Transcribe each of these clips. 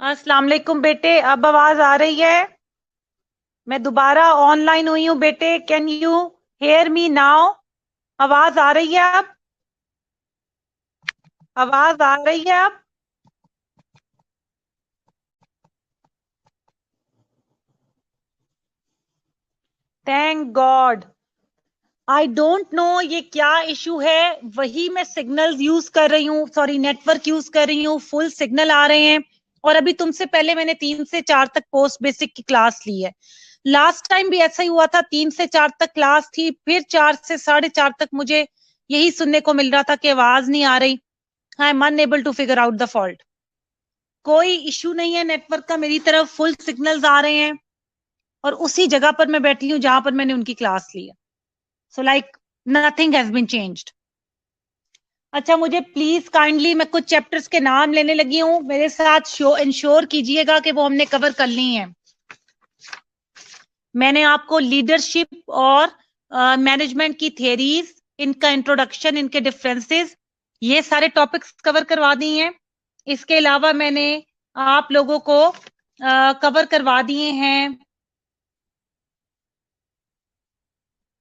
अस्सलाम वालेकुम बेटे, अब आवाज आ रही है? मैं दोबारा ऑनलाइन हुई हूँ बेटे। Can you hear me now? आवाज आ रही है अब? आवाज आ रही है अब? Thank God. I don't know ये क्या इशू है। वही मैं सिग्नल यूज कर रही हूँ, सॉरी नेटवर्क यूज कर रही हूँ, फुल सिग्नल आ रहे हैं। और अभी तुमसे पहले मैंने 3 से 4 तक पोस्ट बेसिक की क्लास ली है। लास्ट टाइम भी ऐसा ही हुआ था, 3 से 4 तक क्लास थी, फिर 4 से 4:30 तक मुझे यही सुनने को मिल रहा था कि आवाज नहीं आ रही। I am unable to figure out the fault. कोई इश्यू नहीं है नेटवर्क का, मेरी तरफ फुल सिग्नल्स आ रहे हैं और उसी जगह पर मैं बैठी हूँ जहां पर मैंने उनकी क्लास ली है। So like nothing has been changed. अच्छा, मुझे प्लीज काइंडली, मैं कुछ चैप्टर्स के नाम लेने लगी हूँ, मेरे साथ शो इंश्योर कीजिएगा कि वो हमने कवर कर ली है। मैंने आपको लीडरशिप और मैनेजमेंट की थियरीज, इनका इंट्रोडक्शन, इनके डिफरेंसेस, ये सारे टॉपिक्स कवर करवा दी हैं। इसके अलावा मैंने आप लोगों को कवर करवा दिए हैं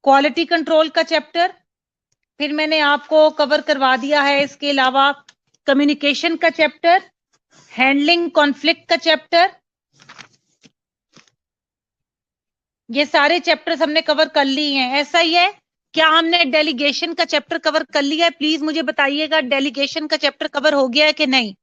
क्वालिटी कंट्रोल का चैप्टर। फिर मैंने आपको कवर करवा दिया है इसके अलावा कम्युनिकेशन का चैप्टर, हैंडलिंग कॉन्फ्लिक्ट का चैप्टर। ये सारे चैप्टर्स हमने कवर कर लिए हैं, ऐसा ही है। क्या हमने डेलीगेशन का चैप्टर कवर कर लिया है? प्लीज मुझे बताइएगा, डेलीगेशन का चैप्टर कवर हो गया है कि नहीं?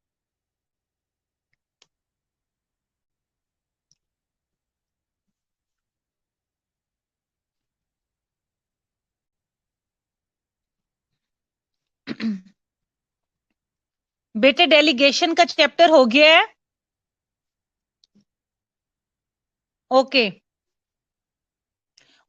बेटे डेलीगेशन का चैप्टर हो गया है? ओके,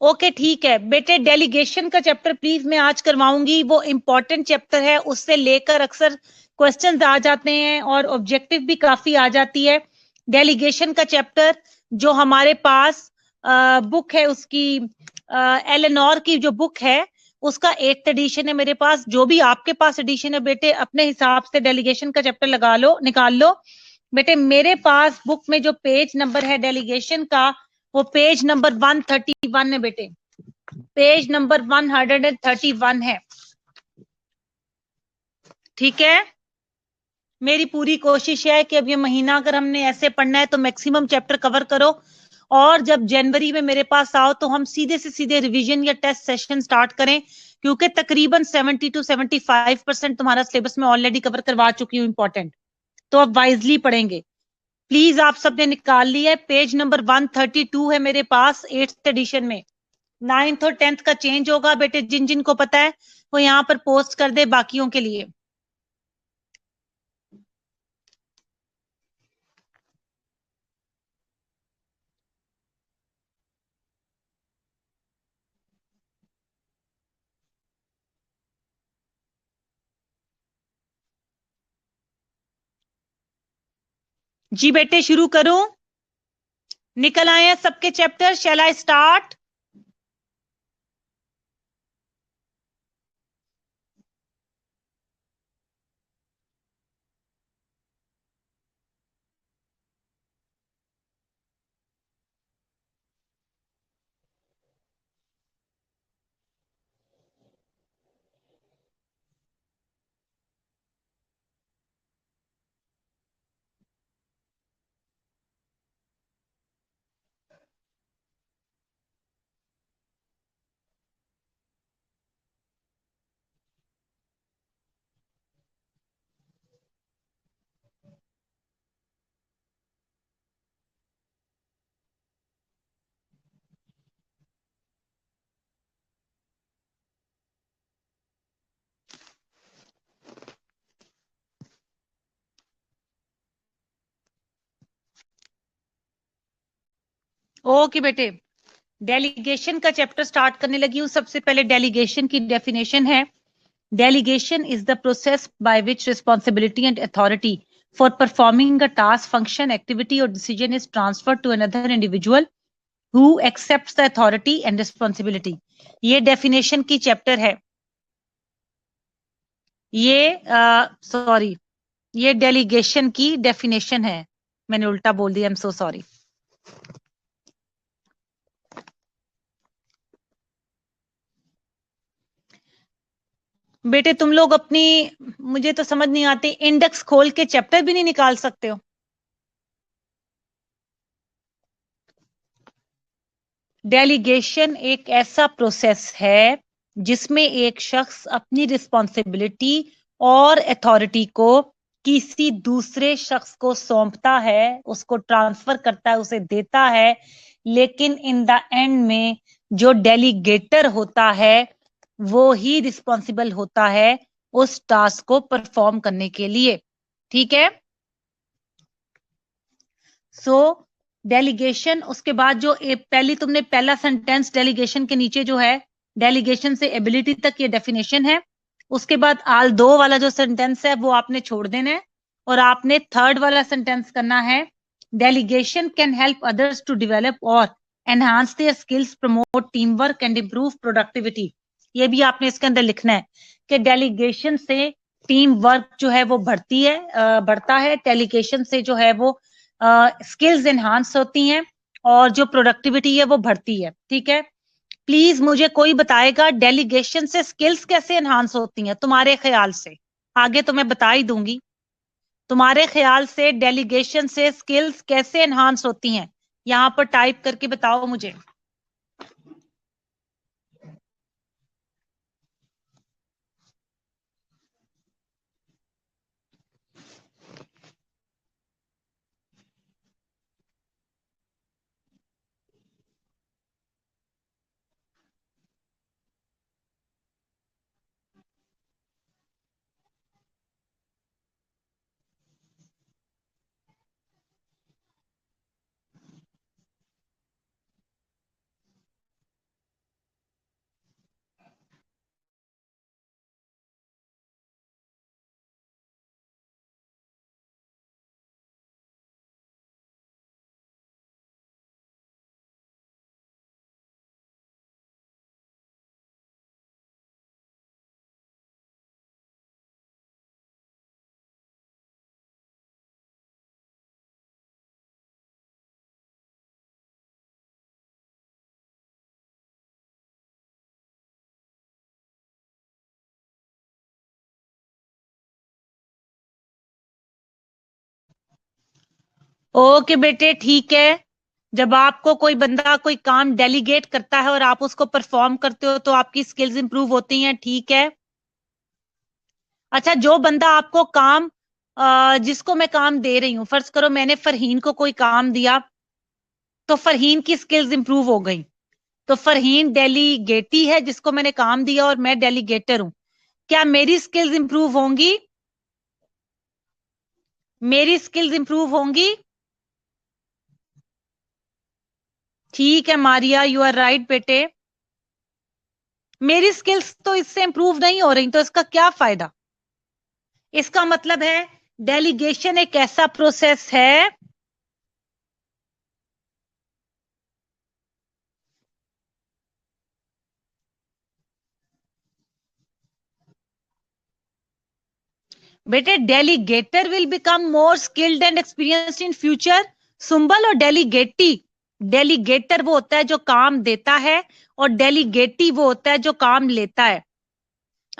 ओके ठीक है बेटे। डेलीगेशन का चैप्टर प्लीज मैं आज करवाऊंगी, वो इंपॉर्टेंट चैप्टर है, उससे लेकर अक्सर क्वेश्चंस आ जाते हैं और ऑब्जेक्टिव भी काफी आ जाती है। डेलीगेशन का चैप्टर जो हमारे पास बुक है उसकी, एलेनोर की जो बुक है उसका 8th एडिशन है मेरे पास। जो भी आपके पास एडिशन है बेटे, अपने हिसाब से डेलीगेशन का चैप्टर लगा लो, निकाल लो। बेटे मेरे पास बुक में जो पेज नंबर है डेलीगेशन का, वो पेज नंबर 131 है बेटे। पेज नंबर 131 है। ठीक है। मेरी पूरी कोशिश है कि अब ये महीना अगर हमने ऐसे पढ़ना है तो मैक्सिमम चैप्टर कवर करो, और जब जनवरी में मेरे पास आओ तो हम सीधे से सीधे रिवीजन या टेस्ट सेशन स्टार्ट करें, क्योंकि तकरीबन 70 to 75% तुम्हारा सिलेबस में ऑलरेडी कवर करवा चुकी हूँ इंपॉर्टेंट। तो अब वाइजली पढ़ेंगे। प्लीज आप सबने निकाल लिया है, पेज नंबर 132 है मेरे पास 8th एडिशन में। 9th और 10th का चेंज होगा बेटे, जिन जिन को पता है वो यहाँ पर पोस्ट कर दे बाकियों के लिए। जी बेटे शुरू करूं? निकल आए हैं सबके chapter? Shall I start? Okay बेटे, डेलीगेशन का चैप्टर स्टार्ट करने लगी हूं। सबसे पहले डेलीगेशन की डेफिनेशन है। Delegation is the process by which responsibility and authority for performing a task, function, activity, or decision is transferred to another individual who accepts the authority and responsibility. ये definition की chapter है। ये sorry, ये delegation की definition है। मैंने उल्टा बोल दिया, आई एम सो सॉरी। बेटे तुम लोग अपनी, मुझे तो समझ नहीं आती, इंडेक्स खोल के चैप्टर भी नहीं निकाल सकते हो? डेलीगेशन एक ऐसा प्रोसेस है जिसमें एक शख्स अपनी रिस्पॉन्सिबिलिटी और अथॉरिटी को किसी दूसरे शख्स को सौंपता है, उसको ट्रांसफर करता है, उसे देता है, लेकिन इन द एंड में जो डेलीगेटर होता है वो ही रिस्पॉन्सिबल होता है उस टास्क को परफॉर्म करने के लिए। ठीक है? सो डेलीगेशन, उसके बाद जो पहली तुमने पहला सेंटेंस डेलीगेशन के नीचे जो है, डेलीगेशन से एबिलिटी तक ये डेफिनेशन है। उसके बाद आल दो वाला जो सेंटेंस है वो आपने छोड़ देना है, और आपने थर्ड वाला सेंटेंस करना है, delegation can help others to develop और enhance their skills, promote team work and improve productivity. ये भी आपने इसके अंदर लिखना है कि डेलीगेशन से टीम वर्क जो है वो बढ़ता है, डेलीगेशन से जो है वो स्किल्स एनहांस होती हैं, और जो प्रोडक्टिविटी है वो बढ़ती है। ठीक है? प्लीज मुझे कोई बताएगा डेलीगेशन से स्किल्स कैसे एनहांस होती हैं तुम्हारे ख्याल से? आगे तो मैं बता ही दूंगी। तुम्हारे ख्याल से डेलीगेशन से स्किल्स कैसे एनहांस होती हैं? यहां पर टाइप करके बताओ मुझे। ओके बेटे, ठीक है। जब आपको कोई बंदा कोई काम डेलीगेट करता है और आप उसको परफॉर्म करते हो तो आपकी स्किल्स इंप्रूव होती हैं। ठीक है। अच्छा, जो बंदा आपको काम जिसको मैं काम दे रही हूँ, फर्ज करो मैंने फरहीन को कोई काम दिया, तो फरहीन की स्किल्स इंप्रूव हो गई, तो फरहीन डेलीगेटी है जिसको मैंने काम दिया और मैं डेलीगेटर हूं। क्या मेरी स्किल्स इंप्रूव होंगी? मेरी स्किल्स इंप्रूव होंगी? ठीक है मारिया, यू आर राइट बेटे। मेरी स्किल्स तो इससे इंप्रूव नहीं हो रही, तो इसका क्या फायदा? इसका मतलब है डेलीगेशन एक ऐसा प्रोसेस है। बेटे delegator will become more skilled and experienced in future. Sumbal और डेलीगेटी, डेलीगेटर वो होता है जो काम देता है, और डेलीगेटी वो होता है जो काम लेता है।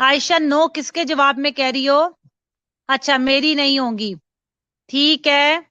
आयशा नो किसके जवाब में कह रही हो? अच्छा, मेरी नहीं होंगी। ठीक है।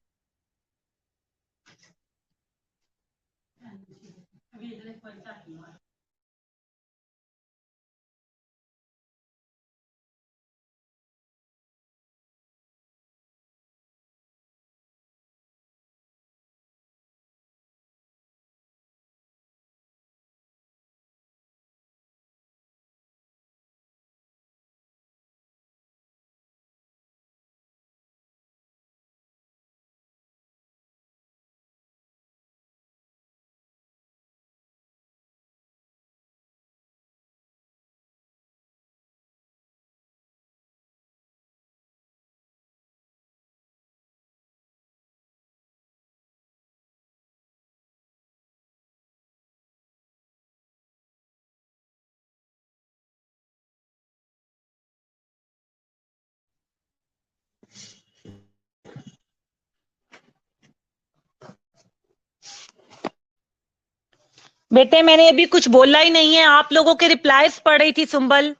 बेटे मैंने अभी कुछ बोला ही नहीं है, आप लोगों के रिप्लाईज पढ़ रही थी सुंबल।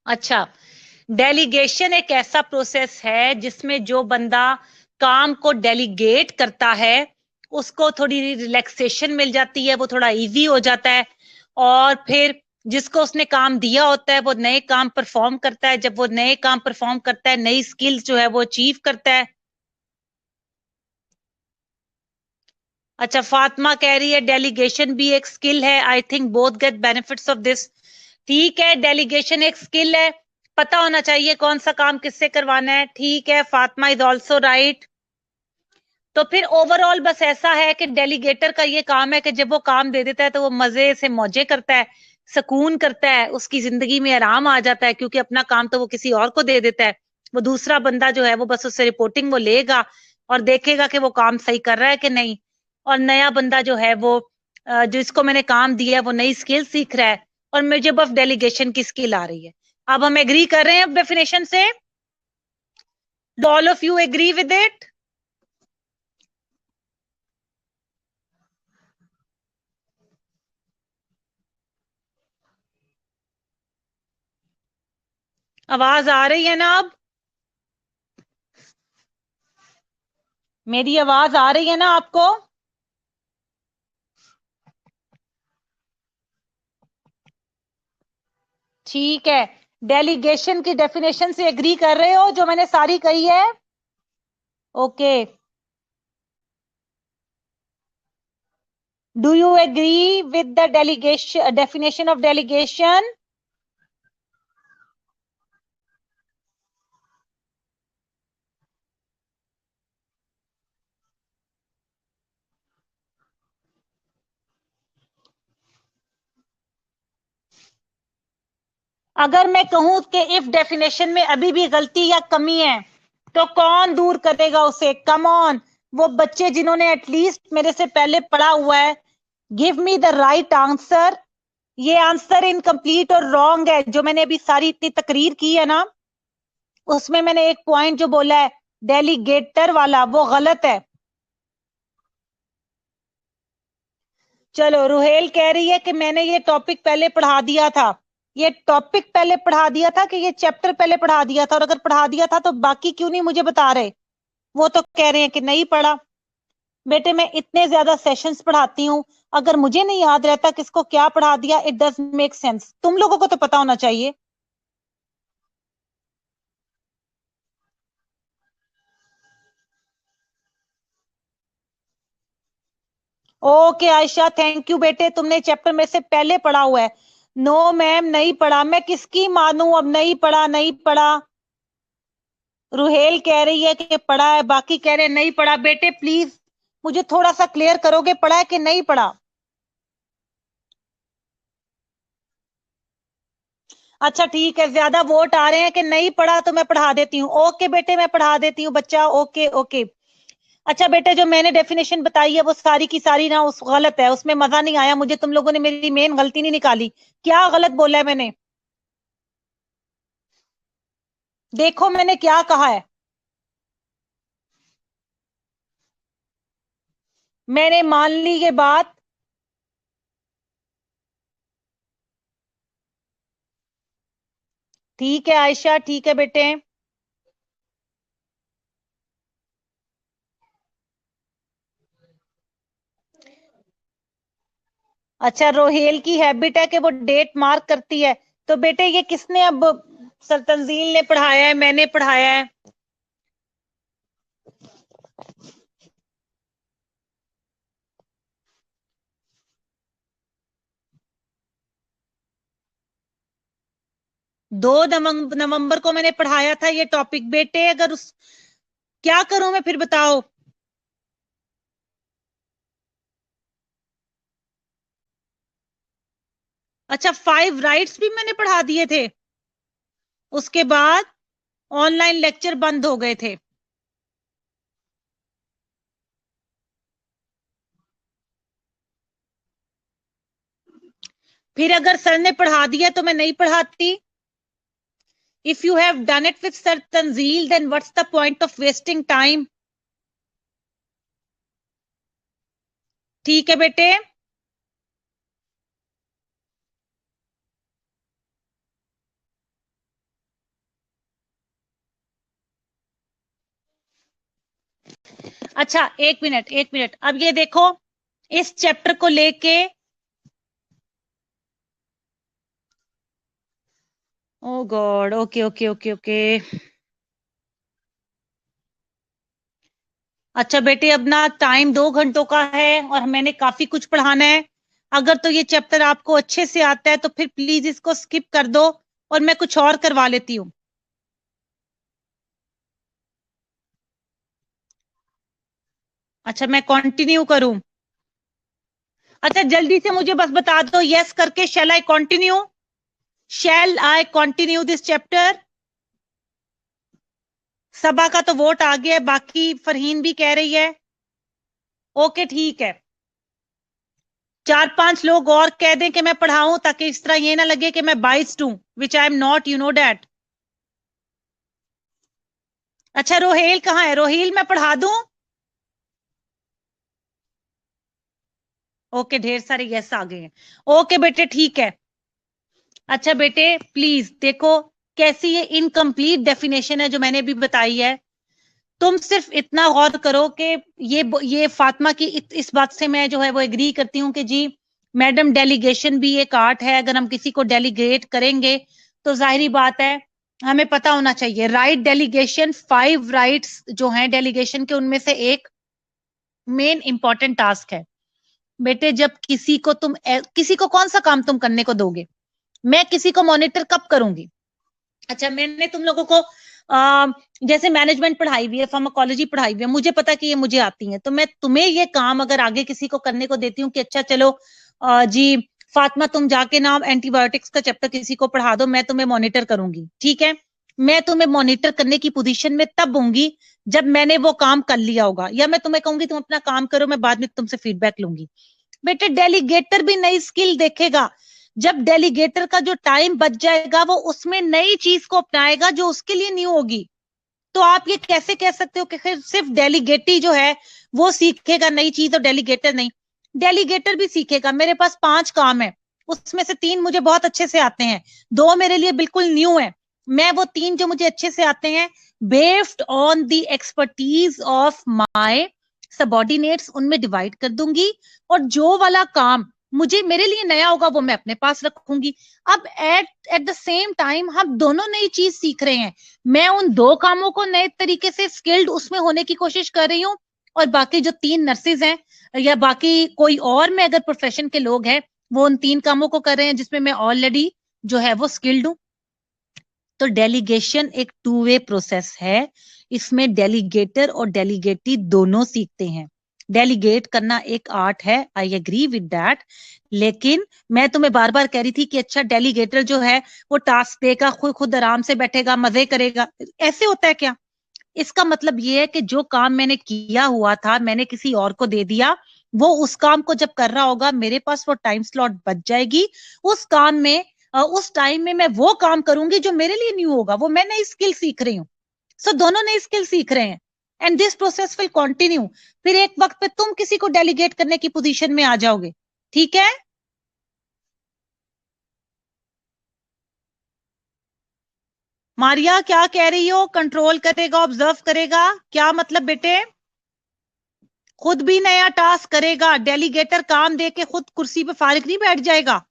अच्छा, डेलीगेशन एक ऐसा प्रोसेस है जिसमें जो बंदा काम को डेलीगेट करता है उसको थोड़ी रिलैक्सेशन मिल जाती है, वो थोड़ा इजी हो जाता है। और फिर जिसको उसने काम दिया होता है वो नए काम परफॉर्म करता है। जब वो नए काम परफॉर्म करता है, नई स्किल्स जो है वो अचीव करता है। अच्छा, फातिमा कह रही है डेलीगेशन भी एक स्किल है। I think both get benefits of this. ठीक है, डेलीगेशन एक स्किल है, पता होना चाहिए कौन सा काम किससे करवाना है। ठीक है, फातिमा इज ऑल्सो राइट। तो फिर ओवरऑल बस ऐसा है कि डेलीगेटर का ये काम है कि जब वो काम दे देता है तो वो मजे से मौजे करता है, सुकून करता है, उसकी जिंदगी में आराम आ जाता है, क्योंकि अपना काम तो वो किसी और को दे देता है। वो दूसरा बंदा जो है वो बस उससे रिपोर्टिंग वो लेगा और देखेगा कि वो काम सही कर रहा है कि नहीं। और नया बंदा जो है वो जिसको मैंने काम दिया है वो नई स्किल सीख रहा है और मुझे बस डेलीगेशन की स्किल आ रही है। अब हम एग्री कर रहे हैं अब डेफिनेशन से? All of you agree with it? आवाज आ रही है ना अब? मेरी आवाज आ रही है ना आपको? ठीक है, डेलीगेशन की डेफिनेशन से एग्री कर रहे हो जो मैंने सारी कही है? Okay, do you agree with the delegation definition of delegation? अगर मैं कहूं कि इफ डेफिनेशन में अभी भी गलती या कमी है तो कौन दूर करेगा उसे? कम ऑन, वो बच्चे जिन्होंने एटलीस्ट मेरे से पहले पढ़ा हुआ है, give me the right answer. ये आंसर इनकम्प्लीट और रॉन्ग है। जो मैंने अभी सारी इतनी तकरीर की है ना, उसमें मैंने एक पॉइंट जो बोला है डेलीगेटर वाला, वो गलत है। चलो, रुहेल कह रही है कि मैंने ये टॉपिक पहले पढ़ा दिया था। ये टॉपिक पहले पढ़ा दिया था कि ये चैप्टर पहले पढ़ा दिया था? और अगर पढ़ा दिया था तो बाकी क्यों नहीं मुझे बता रहे? वो तो कह रहे हैं कि नहीं पढ़ा। बेटे मैं इतने ज्यादा सेशंस पढ़ाती हूँ, अगर मुझे नहीं याद रहता किसको क्या पढ़ा दिया, इट डज मेक सेंस। तुम लोगों को तो पता होना चाहिए। ओके आयशा, थैंक यू बेटे, तुमने चैप्टर में से पहले पढ़ा हुआ है। नो मैम, नहीं पढ़ा। मैं किसकी मानूं? अब नहीं पढ़ा, नहीं पढ़ा। रुहेल कह रही है कि पढ़ा है, बाकी कह रहे हैं नहीं पढ़ा। बेटे प्लीज मुझे थोड़ा सा क्लियर करोगे, पढ़ा है कि नहीं पढ़ा? अच्छा ठीक है, ज्यादा वोट आ रहे हैं कि नहीं पढ़ा तो मैं पढ़ा देती हूँ। ओके बेटे, मैं पढ़ा देती हूँ बच्चा। Okay okay. अच्छा बेटे, जो मैंने डेफिनेशन बताई है वो सारी की सारी ना उस गलत है, उसमें मजा नहीं आया मुझे। तुम लोगों ने मेरी मेन गलती नहीं निकाली। क्या गलत बोला है मैंने? देखो मैंने क्या कहा है। मैंने मान ली ये बात। ठीक है आयशा, ठीक है बेटे। अच्छा, रोहेल की हैबिट है कि वो डेट मार्क करती है। तो बेटे ये किसने अब, सर तंजील ने पढ़ाया है, मैंने पढ़ाया है? 2 नवंबर को मैंने पढ़ाया था ये टॉपिक बेटे। अगर उस, क्या करूं मैं फिर बताओ? अच्छा, 5 राइट्स भी मैंने पढ़ा दिए थे? उसके बाद ऑनलाइन लेक्चर बंद हो गए थे। फिर अगर सर ने पढ़ा दिया तो मैं नहीं पढ़ाती? If you have done it with sir Tanzeel, then what's the point of wasting time? ठीक है बेटे। अच्छा, एक मिनट एक मिनट, अब ये देखो, इस चैप्टर को लेके, oh god, okay okay okay okay. अच्छा बेटे, अब ना टाइम 2 घंटों का है और मैंने काफी कुछ पढ़ाना है। अगर तो ये चैप्टर आपको अच्छे से आता है तो फिर प्लीज इसको स्किप कर दो और मैं कुछ और करवा लेती हूँ। अच्छा, मैं कंटिन्यू करूं? अच्छा, जल्दी से मुझे बस बता दो यस करके, shall I continue? Shall I continue this chapter? Saba का तो वोट आ गया है, बाकी फरहीन भी कह रही है। ओके ठीक है, 4-5 लोग और कह दें कि मैं पढ़ाऊं, ताकि इस तरह ये ना लगे कि मैं बाइस्ड हूं, which I am not, you know that. अच्छा, रोहेल कहाँ है? रोहिल मैं पढ़ा दूं? ओके, ढेर सारे यस आ गए हैं। ओके बेटे ठीक है। अच्छा बेटे, प्लीज देखो कैसी ये इनकम्प्लीट डेफिनेशन है जो मैंने अभी बताई है। तुम सिर्फ इतना गौर करो कि ये फातिमा की इस बात से मैं जो है वो एग्री करती हूँ कि जी मैडम, डेलीगेशन भी एक आर्ट है। अगर हम किसी को डेलीगेट करेंगे तो जाहिर बात है हमें पता होना चाहिए राइट डेलीगेशन। 5 राइट्स जो हैं डेलीगेशन के, उनमें से एक मेन इंपॉर्टेंट टास्क है। बेटे, जब किसी को कौन सा काम तुम करने को दोगे? मैं किसी को मॉनिटर कब करूंगी? अच्छा, मैंने तुम लोगों को जैसे मैनेजमेंट पढ़ाई हुई है, फार्माकोलॉजी पढ़ाई हुई है, मुझे पता कि ये मुझे आती है, तो मैं तुम्हें ये काम अगर आगे किसी को करने को देती हूँ कि अच्छा चलो जी फातिमा, तुम जाके ना एंटीबायोटिक्स का चैप्टर किसी को पढ़ा दो, मैं तुम्हें मॉनिटर करूंगी, ठीक है। मैं तुम्हें मॉनिटर करने की पोजीशन में तब होंगी जब मैंने वो काम कर लिया होगा, या मैं तुम्हें कहूंगी तुम अपना काम करो, मैं बाद में तुमसे फीडबैक लूंगी। बेटे, डेलीगेटर भी नई स्किल देखेगा। जब डेलीगेटर का जो टाइम बच जाएगा, वो उसमें नई चीज को अपनाएगा जो उसके लिए न्यू होगी। तो आप ये कैसे कह सकते हो कि सिर्फ डेलीगेटी जो है वो सीखेगा नई चीज और डेलीगेटर नहीं? डेलीगेटर भी सीखेगा। मेरे पास 5 काम है, उसमें से 3 मुझे बहुत अच्छे से आते हैं, 2 मेरे लिए बिल्कुल न्यू है। मैं वो 3 जो मुझे अच्छे से आते हैं, based on the expertise of my subordinates, उनमें डिवाइड कर दूंगी। और जो वाला काम मुझे मेरे लिए नया होगा वो मैं अपने पास रखूंगी। अब at at the same time हम दोनों नई चीज सीख रहे हैं। मैं उन 2 कामों को नए तरीके से स्किल्ड उसमें होने की कोशिश कर रही हूँ, और बाकी जो 3 नर्सेज हैं या बाकी कोई और में अगर प्रोफेशन के लोग हैं, वो उन 3 कामों को कर रहे हैं जिसमें मैं ऑलरेडी जो है वो स्किल्ड हूँ। तो डेलीगेशन एक 2 वे प्रोसेस है। इसमें डेलीगेटर और डेलीगेटी दोनों सीखते हैं। डेलीगेट करना एक आर्ट है, आई एग्री विद दैट। लेकिन मैं तुम्हें बार बार कह रही थी कि अच्छा डेलीगेटर जो है वो टास्क देगा, खुद खुद आराम से बैठेगा, मजे करेगा, ऐसे होता है क्या? इसका मतलब ये है कि जो काम मैंने किया हुआ था मैंने किसी और को दे दिया, वो उस काम को जब कर रहा होगा मेरे पास वो टाइम स्लॉट बच जाएगी। उस काम में उस टाइम में मैं वो काम करूंगी जो मेरे लिए न्यू होगा, वो मैं नई स्किल सीख रही हूँ। सो दोनों नई स्किल सीख रहे हैं, and this process will continue. फिर एक वक्त पे तुम किसी को डेलीगेट करने की पोजीशन में आ जाओगे, ठीक है? मारिया, क्या कह रही हो? कंट्रोल करेगा, ऑब्जर्व करेगा, क्या मतलब बेटे? खुद भी नया टास्क करेगा? डेलीगेटर काम दे के खुद कुर्सी पे फारिग नहीं बैठ जाएगा,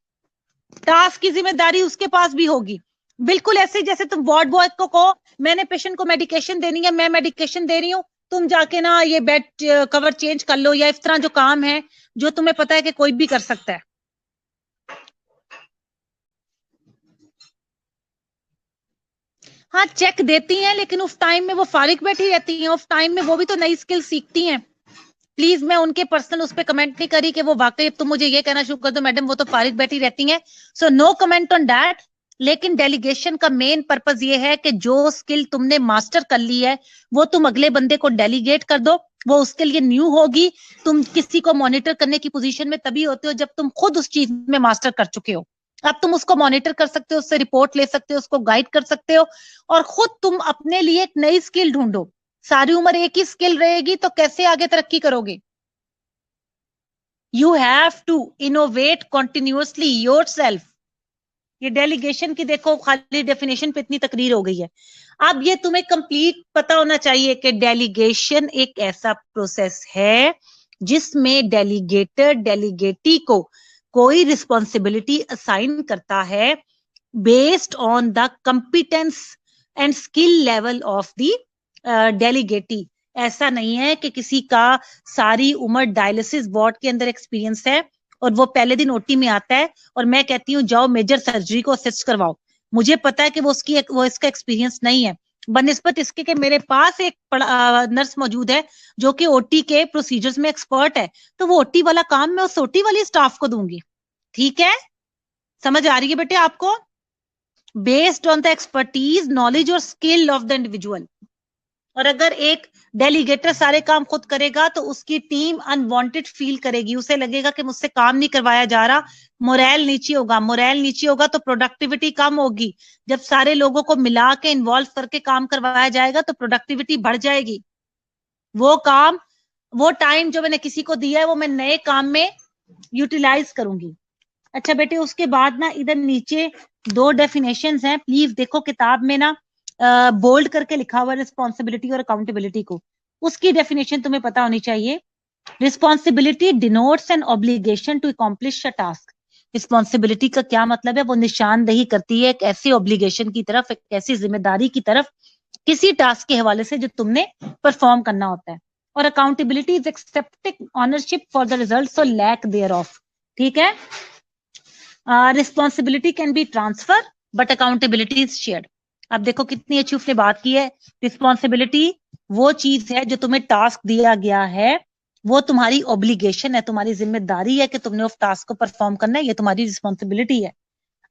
टास्क की जिम्मेदारी उसके पास भी होगी। बिल्कुल ऐसे जैसे तुम वार्ड बॉय को कहो मैंने पेशेंट को मेडिकेशन देनी है, मैं मेडिकेशन दे रही हूँ, तुम जाके ना ये बेड कवर चेंज कर लो, या इस तरह जो काम है जो तुम्हें पता है कि कोई भी कर सकता है। हाँ, चेक देती हैं, लेकिन उस टाइम में वो फारिग बैठी रहती हैं, उस टाइम में वो भी तो नई स्किल सीखती हैं। प्लीज, मैं उनके पर्सनल उस पर कमेंट नहीं करी कि वो वाकई, तुम मुझे ये कहना शुरू कर दो मैडम वो तो फारिग बैठी रहती हैं, so no comment on that. लेकिन डेलीगेशन का मेन पर्पस ये है कि जो स्किल तुमने मास्टर कर ली है वो तुम अगले बंदे को डेलीगेट कर दो, वो उसके लिए न्यू होगी। तुम किसी को मॉनिटर करने की पोजीशन में तभी होते हो जब तुम खुद उस चीज में मास्टर कर चुके हो। अब तुम उसको मॉनिटर कर सकते हो, उससे रिपोर्ट ले सकते हो, उसको गाइड कर सकते हो, और खुद तुम अपने लिए एक नई स्किल ढूंढो। सारी उम्र एक ही स्किल रहेगी तो कैसे आगे तरक्की करोगे? You have to innovate continuously yourself. ये डेलीगेशन की देखो खाली डेफिनेशन पे इतनी तकरीर हो गई है। अब ये तुम्हें कंप्लीट पता होना चाहिए कि डेलीगेशन एक ऐसा प्रोसेस है जिसमें डेलीगेटर डेलीगेटी को कोई रिस्पॉन्सिबिलिटी असाइन करता है based on the competence and skill level of the delegatee. ऐसा नहीं है कि किसी का सारी उम्र डायलिसिस वार्ड के अंदर एक्सपीरियंस है और वो पहले दिन ओटी में आता है और मैं कहती हूँ जाओ मेजर सर्जरी को असिस्ट करवाओ। मुझे पता है कि वो इसका एक्सपीरियंस नहीं है, बनिस्बत इसके कि मेरे पास एक नर्स मौजूद है जो कि ओटी के प्रोसीजर्स में एक्सपर्ट है, तो वो ओटी वाला काम मैं उस ओटी वाली स्टाफ को दूंगी। ठीक है, समझ आ रही है बेटे आपको? Based on the expertise knowledge और स्किल ऑफ द इंडिविजुअल। और अगर एक डेलीगेटर सारे काम खुद करेगा तो उसकी टीम अनवांटेड फील करेगी, उसे लगेगा कि मुझसे काम नहीं करवाया जा रहा, मोरल नीचे होगा। मोरल नीचे होगा तो प्रोडक्टिविटी कम होगी। जब सारे लोगों को मिला के इन्वॉल्व करके काम करवाया जाएगा तो प्रोडक्टिविटी बढ़ जाएगी। वो टाइम जो मैंने किसी को दिया है वो मैं नए काम में यूटिलाइज करूंगी। अच्छा बेटे, उसके बाद ना इधर नीचे 2 डेफिनेशंस हैं, प्लीज देखो किताब में ना बोल्ड करके लिखा हुआ है रिस्पॉन्सिबिलिटी और अकाउंटेबिलिटी को। उसकी डेफिनेशन तुम्हें पता होनी चाहिए। Responsibility denotes an obligation to accomplish a task. Responsibility का क्या मतलब है? वो निशानदेही करती है एक ऐसी ऑब्लिगेशन की तरफ, एक ऐसी जिम्मेदारी की तरफ किसी टास्क के हवाले से जो तुमने परफॉर्म करना होता है। और accountability is accepting ownership for the results और लैक देयर ऑफ। ठीक है, responsibility can be transfer but accountability is shared. अब देखो कितनी अच्छी उसने बात की है। रिस्पॉन्सिबिलिटी वो चीज है जो तुम्हें टास्क दिया गया है, वो तुम्हारी ऑब्लिगेशन है, तुम्हारी जिम्मेदारी है कि तुमने उस टास्क को परफॉर्म करना है, ये तुम्हारी रिस्पॉन्सिबिलिटी है।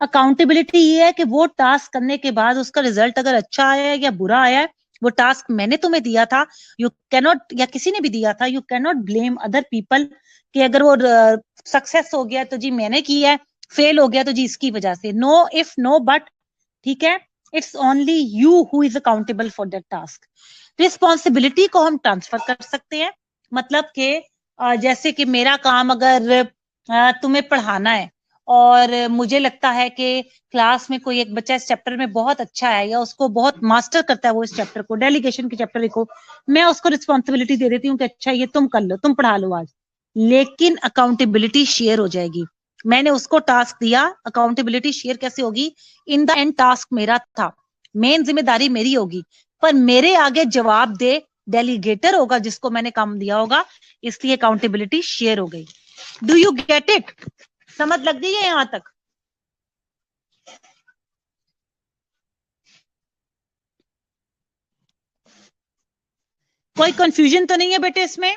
अकाउंटेबिलिटी ये है कि वो टास्क करने के बाद उसका रिजल्ट अगर अच्छा आया है या बुरा आया है, वो टास्क मैंने तुम्हें दिया था, यू कैनॉट, या किसी ने भी दिया था, you cannot blame other people कि अगर वो सक्सेस हो गया तो जी मैंने किया है, फेल हो गया तो जी इसकी वजह से। No if no but. ठीक है, it's only you who is accountable for that task. Responsibility को हम ट्रांसफर कर सकते हैं, मतलब कि जैसे कि मेरा काम अगर तुम्हें पढ़ाना है और मुझे लगता है कि क्लास में कोई एक बच्चा इस चैप्टर में बहुत अच्छा है या उसको बहुत मास्टर करता है वो इस चैप्टर को, डेलीगेशन के चैप्टर को, मैं उसको रिस्पॉन्सिबिलिटी दे देती हूँ कि अच्छा ये तुम कर लो, तुम पढ़ा लो आज। लेकिन अकाउंटेबिलिटी शेयर हो जाएगी। मैंने उसको टास्क दिया, अकाउंटेबिलिटी शेयर कैसे होगी? इन द एंड टास्क मेरा था, मेन जिम्मेदारी मेरी होगी, पर मेरे आगे जवाब दे डेलीगेटर होगा जिसको मैंने काम दिया होगा, इसलिए अकाउंटेबिलिटी शेयर हो गई। Do you get it? समझ लग गई है यहां तक? कोई कंफ्यूजन तो नहीं है बेटे इसमें?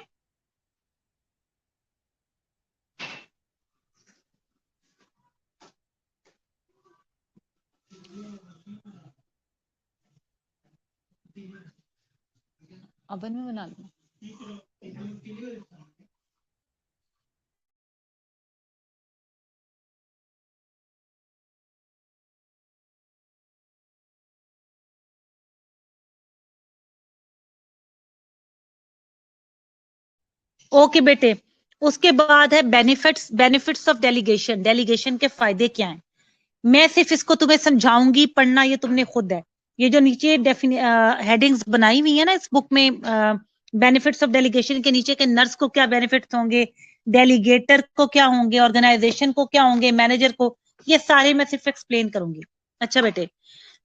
ओवन में बना लो। ओके बेटे, उसके बाद है बेनिफिट्स ऑफ डेलीगेशन। डेलीगेशन के फायदे क्या हैं? मैं सिर्फ इसको तुम्हें समझाऊंगी, पढ़ना ये तुमने खुद है। ये जो नीचे हेडिंग्स बनाई हुई है ना इस बुक में, बेनिफिट्स ऑफ डेलीगेशन के नीचे के नर्स को क्या बेनिफिट्स होंगे, डेलीगेटर को क्या होंगे, ऑर्गेनाइजेशन को क्या होंगे, मैनेजर को, ये सारे मैं सिर्फ एक्सप्लेन करूंगी। अच्छा बेटे,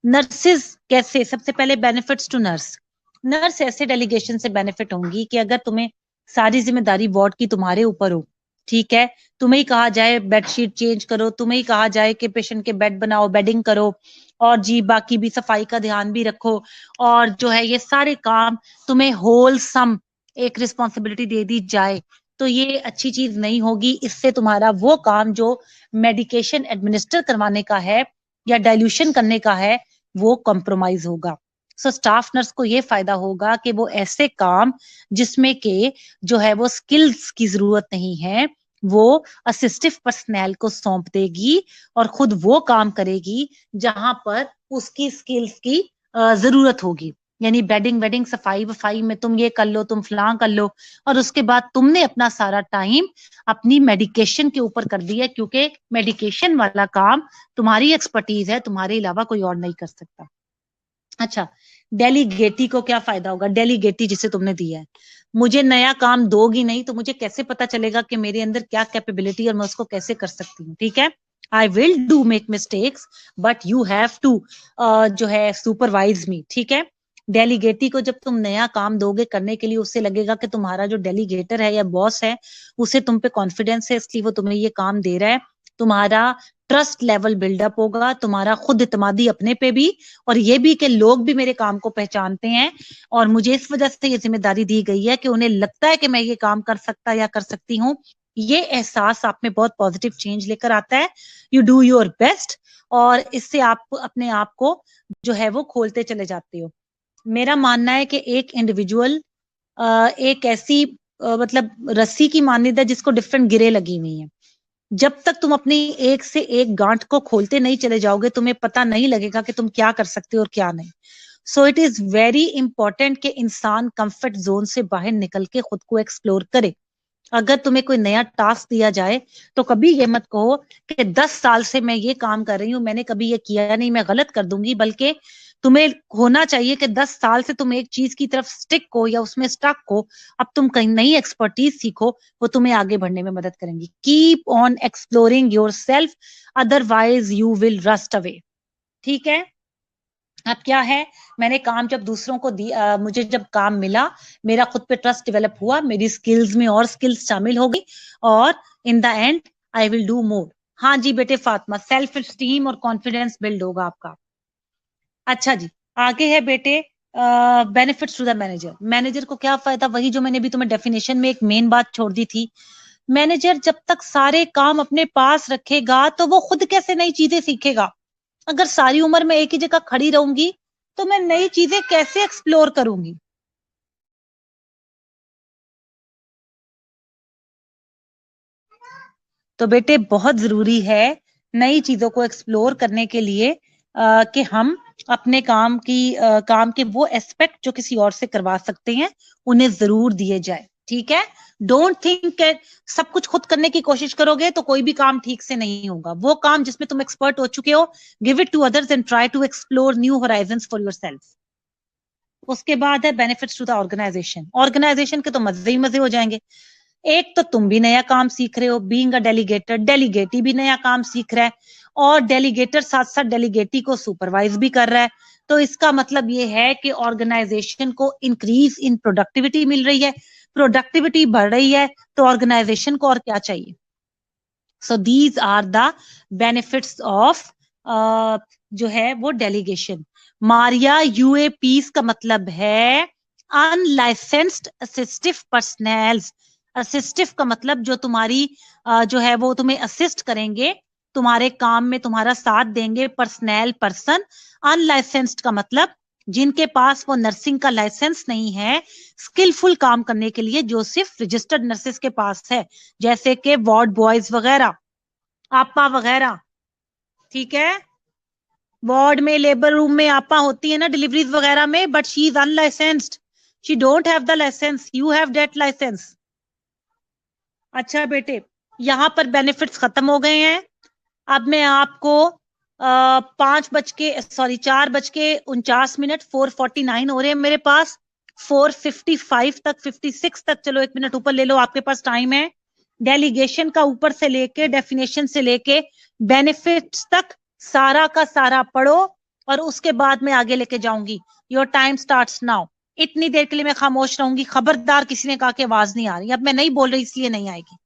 नर्सेज कैसे? सबसे पहले बेनिफिट्स टू नर्स। नर्स ऐसे डेलीगेशन से बेनिफिट होंगी कि अगर तुम्हें सारी जिम्मेदारी वार्ड की तुम्हारे ऊपर हो, ठीक है, तुम्हें ही कहा जाए बेडशीट चेंज करो, तुम्हें ही कहा जाए कि पेशेंट के बेड बनाओ, बेडिंग करो, और जी बाकी भी सफाई का ध्यान भी रखो, और जो है ये सारे काम तुम्हें होलसम एक रिस्पॉन्सिबिलिटी दे दी जाए, तो ये अच्छी चीज नहीं होगी। इससे तुम्हारा वो काम जो मेडिकेशन एडमिनिस्टर करवाने का है या डाइल्यूशन करने का है वो कॉम्प्रोमाइज होगा। सो स्टाफ नर्स को ये फायदा होगा कि वो ऐसे काम जिसमें के जो है वो स्किल्स की जरूरत नहीं है, वो असिस्टिव पर्सनल को सौंप देगी और खुद वो काम करेगी जहां पर उसकी स्किल्स की जरूरत होगी। यानी बेडिंग वेडिंग सफाई वफाई में तुम ये कर लो, तुम फलां कर लो, और उसके बाद तुमने अपना सारा टाइम अपनी मेडिकेशन के ऊपर कर दिया, क्योंकि मेडिकेशन वाला काम तुम्हारी एक्सपर्टीज है, तुम्हारे अलावा कोई और नहीं कर सकता। अच्छा, डेलीगेटी को क्या फायदा होगा? डेलीगेटी जिसे तुमने दिया है, मुझे नया काम दोगी नहीं तो मुझे कैसे पता चलेगा कि मेरे अंदर क्या कैपेबिलिटी और मैं उसको कैसे कर सकती हूँ? ठीक है, I will do make mistakes but you have to जो है सुपरवाइज मी। ठीक है, डेलीगेटी को जब तुम नया काम दोगे करने के लिए, उससे लगेगा कि तुम्हारा जो डेलीगेटर है या बॉस है उसे तुम पे कॉन्फिडेंस है, इसलिए वो तुम्हें ये काम दे रहा है। तुम्हारा ट्रस्ट लेवल बिल्डअप होगा, तुम्हारा खुद इत्मीदी अपने पे भी, और ये भी कि लोग भी मेरे काम को पहचानते हैं और मुझे इस वजह से ये जिम्मेदारी दी गई है कि उन्हें लगता है कि मैं ये काम कर सकता या कर सकती हूँ। ये एहसास आप में बहुत पॉजिटिव चेंज लेकर आता है। यू डू योर बेस्ट, और इससे आप अपने आप को जो है वो खोलते चले जाते हो। मेरा मानना है कि एक इंडिविजुअल एक ऐसी मतलब रस्सी की मानिंद है जिसको डिफरेंट गिरे लगी हुई है। जब तक तुम अपनी एक से एक गांठ को खोलते नहीं चले जाओगे, तुम्हें पता नहीं लगेगा कि तुम क्या कर सकते हो और क्या नहीं। So it is very important कि इंसान कंफर्ट जोन से बाहर निकल के खुद को एक्सप्लोर करे। अगर तुम्हें कोई नया टास्क दिया जाए तो कभी ये मत कहो कि 10 साल से मैं ये काम कर रही हूं, मैंने कभी ये किया नहीं, मैं गलत कर दूंगी, बल्कि तुम्हें होना चाहिए कि 10 साल से तुम एक चीज की तरफ स्टिक हो या उसमें स्टक हो, अब तुम कहीं नई एक्सपर्टीज सीखो, वो तुम्हें आगे बढ़ने में मदद करेंगी। Keep on exploring your self, otherwise you will rust away. ठीक है, अब क्या है, मैंने काम जब दूसरों को दी मुझे जब काम मिला, मेरा खुद पे ट्रस्ट डेवलप हुआ, मेरी स्किल्स में और स्किल्स शामिल हो गई, और in the end I will do more. हाँ जी बेटे फातिमा, सेल्फ स्टीम और कॉन्फिडेंस बिल्ड होगा आपका। अच्छा जी, आगे है बेटे benefits to the manager. Manager को क्या फायदा? वही जो मैंने भी तुम्हें डेफिनेशन में एक मेन बात छोड़ दी थी। मैनेजर जब तक सारे काम अपने पास रखेगा तो वो खुद कैसे नई चीजें सीखेगा? अगर सारी उम्र मैं एक ही जगह खड़ी रहूंगी तो मैं नई चीजें कैसे एक्सप्लोर करूंगी? तो बेटे बहुत जरूरी है नई चीजों को एक्सप्लोर करने के लिए कि हम अपने काम के वो एस्पेक्ट जो किसी और से करवा सकते हैं उन्हें जरूर दिए जाए। ठीक है, डोंट थिंक सब कुछ खुद करने की कोशिश करोगे तो कोई भी काम ठीक से नहीं होगा। वो काम जिसमें तुम एक्सपर्ट हो चुके हो, give it to others and try to explore new horizons for yourself. उसके बाद है benefits to the organisation. Organisation के तो मजे ही मजे हो जाएंगे। एक तो तुम भी नया काम सीख रहे हो, बीइंग अ डेलीगेटर, डेलीगेटी भी नया काम सीख रहा है, और डेलीगेटर साथ साथ डेलीगेटी को सुपरवाइज भी कर रहा है। तो इसका मतलब ये है कि ऑर्गेनाइजेशन को इंक्रीज इन प्रोडक्टिविटी मिल रही है। प्रोडक्टिविटी बढ़ रही है तो ऑर्गेनाइजेशन को और क्या चाहिए? So these are the benefits of जो है वो डेलीगेशन। मारिया, यूएपीस का मतलब है अनलाइसेंस्ड असिस्टिव पर्सनल। असिस्टिव का मतलब जो तुम्हारी जो है वो तुम्हें असिस्ट करेंगे, तुम्हारे काम में तुम्हारा साथ देंगे, पर्सनल पर्सन। अनलाइसेंस्ड का मतलब जिनके पास वो नर्सिंग का लाइसेंस नहीं है स्किलफुल काम करने के लिए, जो सिर्फ रजिस्टर्ड नर्सेस के पास है, जैसे कि वार्ड बॉयज वगैरह, आपा वगैरह। ठीक है, वार्ड में लेबर रूम में आपा होती है ना डिलीवरीज वगैरह में, but she is unlicensed, she don't have the licence, you have that licence. अच्छा बेटे, यहाँ पर बेनिफिट्स खत्म हो गए हैं। अब मैं आपको 4:49 हो रहे हैं मेरे पास, 4:55 तक, 56 तक, चलो 1 मिनट ऊपर ले लो, आपके पास टाइम है। डेलीगेशन का ऊपर से लेके डेफिनेशन से लेके बेनिफिट्स तक सारा का सारा पढ़ो, और उसके बाद मैं आगे लेके जाऊंगी। Your time starts now. इतनी देर के लिए मैं खामोश रहूंगी, खबरदार किसी ने कहा कि आवाज नहीं आ रही। अब मैं नहीं बोल रही इसलिए नहीं आएगी।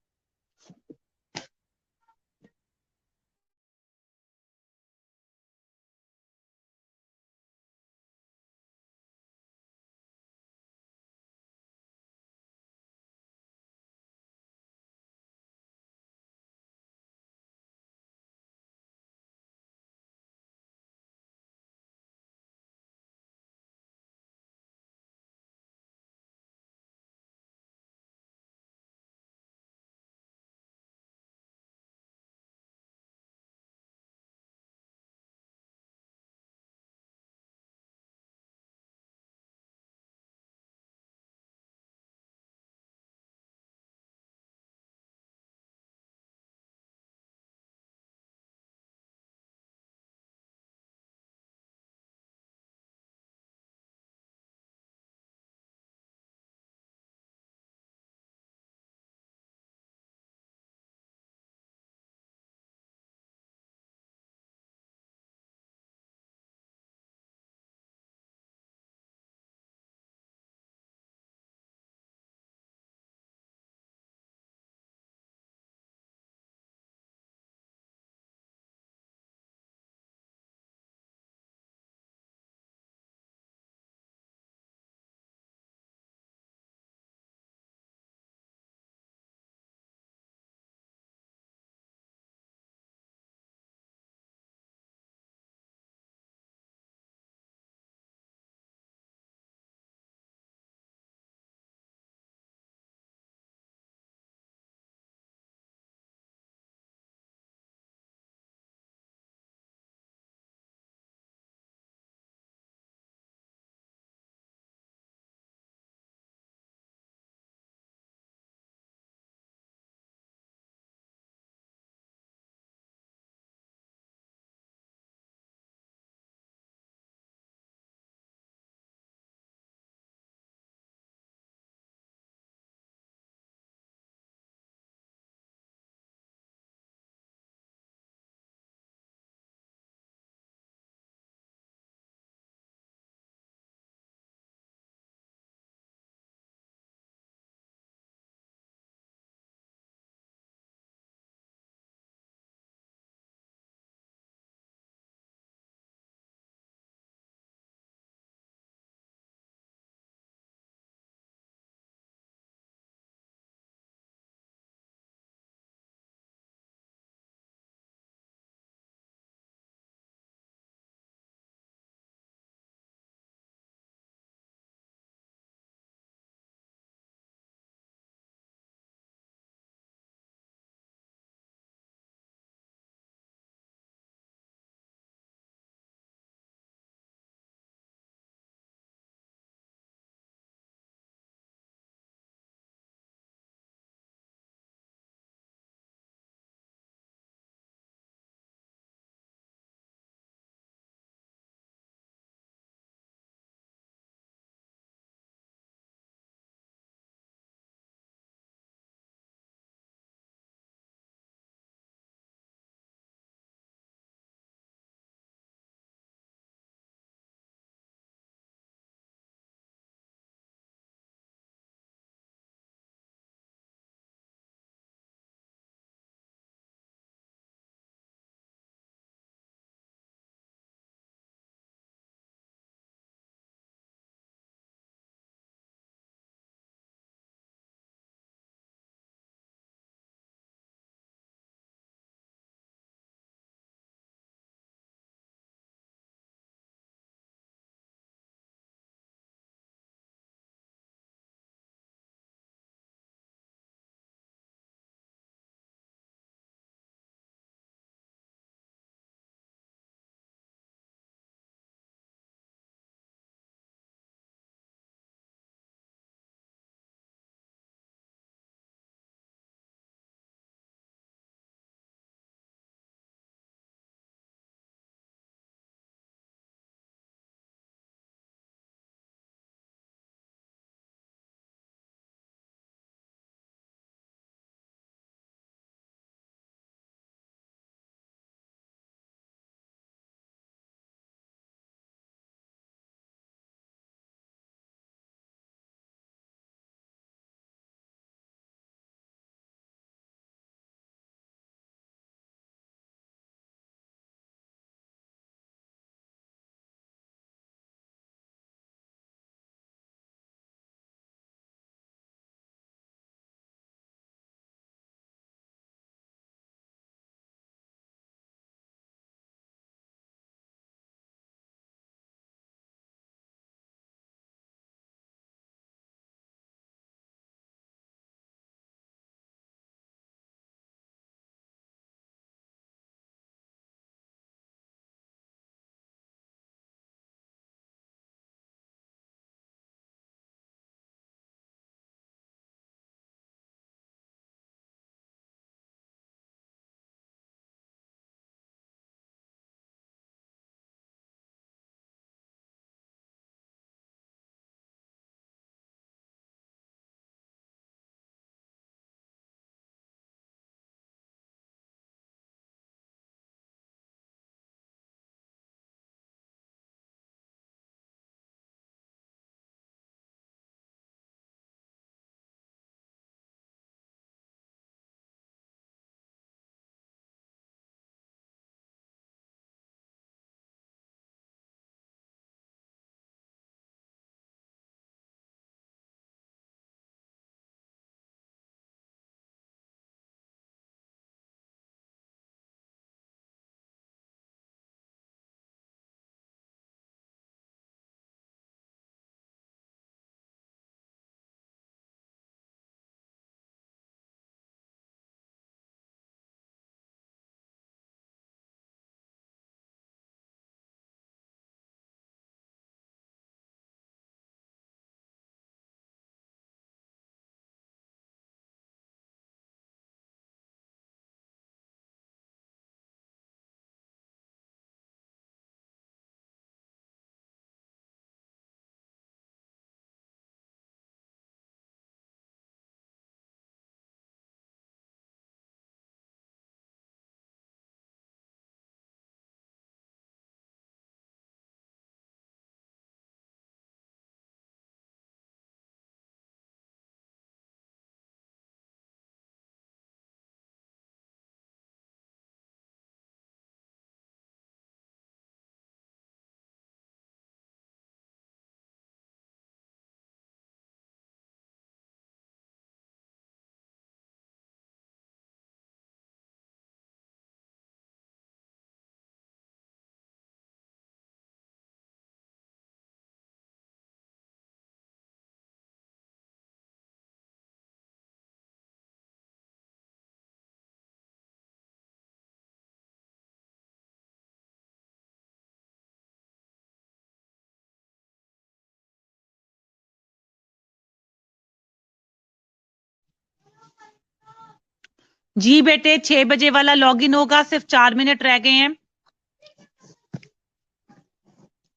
जी बेटे 6 बजे वाला लॉगिन होगा, सिर्फ 4 मिनट रह गए हैं।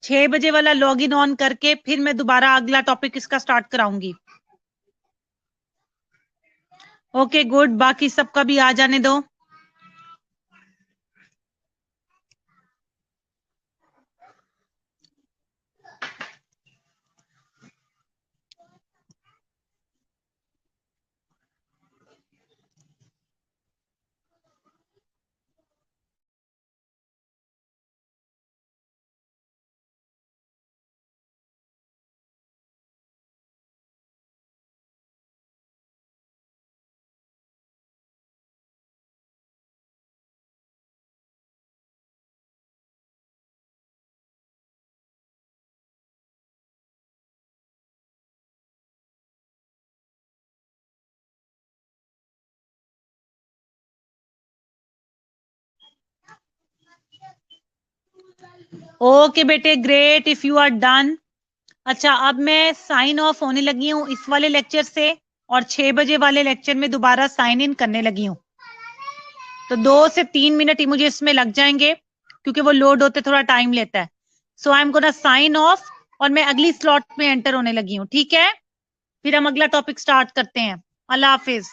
6 बजे वाला लॉगिन ऑन करके फिर मैं दोबारा अगला टॉपिक इसका स्टार्ट कराऊंगी। ओके गुड, बाकी सबका भी आ जाने दो। ओके बेटे great, if you are done. अच्छा अब मैं साइन ऑफ होने लगी हूँ इस वाले लेक्चर से, और 6 बजे वाले लेक्चर में दोबारा साइन इन करने लगी हूँ। तो 2 से 3 मिनट ही मुझे इसमें लग जाएंगे, क्योंकि वो लोड होते थोड़ा टाइम लेता है। So I am gonna sign off, और मैं अगली स्लॉट में एंटर होने लगी हूँ, ठीक है? फिर हम अगला टॉपिक स्टार्ट करते हैं। अल्लाह हाफिज।